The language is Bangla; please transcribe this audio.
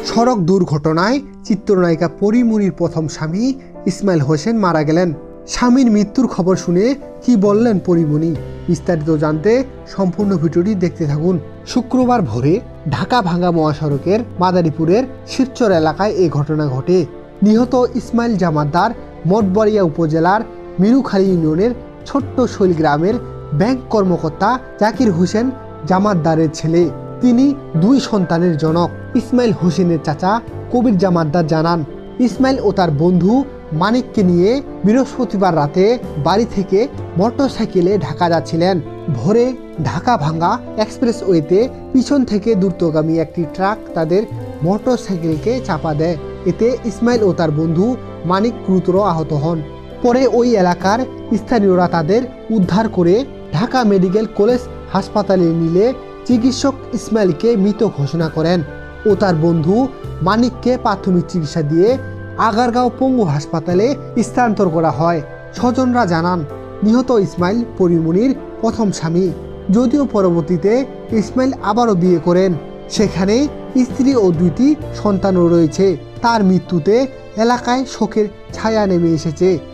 সড়ক দুর্ঘটনায় চিত্রনায়িকা পরিমনির প্রথম স্বামী ইসমাইল হোসেন মারা গেলেন। স্বামীর মৃত্যুর খবর শুনে কি বললেন পরিমনি, বিস্তারিত জানতে সম্পূর্ণ ভিডিওটি দেখতে থাকুন। শুক্রবার ভোরে ঢাকা ভাঙ্গা মহাসড়কের মাদারীপুরের শিবচর এলাকায় এই ঘটনা ঘটে। নিহত ইসমাইল জামাতদার মঠবাড়িয়া উপজেলার মিরুখালী ইউনিয়নের ছোট্ট শৈল গ্রামের ব্যাংক কর্মকর্তা জাকির হোসেন জামাতদারের ছেলে। তিনি দুই সন্তানের জনক। ইসমাইল হোসেনের চাচা কবির জামাতদার জানান, ইসমাইল ও তার বন্ধু মানিককে নিয়ে বৃহস্পতিবার রাতে বাড়ি থেকে মোটরসাইকেলে ঢাকা যাচ্ছিলেন। ভোরে ঢাকা ভাঙ্গা এক্সপ্রেসওয়েতে পিছন থেকে দ্রুতগামী একটি ট্রাক তাদের মোটরসাইকেলকে চাপা দেয়। এতে ইসমাইল ও তার বন্ধু মানিক গুরুতর আহত হন। পরে ওই এলাকার স্থানীয়রা তাদের উদ্ধার করে ঢাকা মেডিকেল কলেজ হাসপাতালে নিলে চিকিৎসক ইসমাইলকে মৃত ঘোষণা করেন ও তার বন্ধু মানিককে প্রাথমিক চিকিৎসা দিয়ে আগারগাঁও পঙ্গু হাসপাতালে স্থানান্তর করা হয়। স্বজনরা জানান, নিহত ইসমাইল পরিমনির প্রথম স্বামী। যদিও পরবর্তীতে ইসমাইল আবারও বিয়ে করেন, সেখানে স্ত্রী ও দুইটি সন্তানও রয়েছে। তার মৃত্যুতে এলাকায় শোকের ছায়া নেমে এসেছে।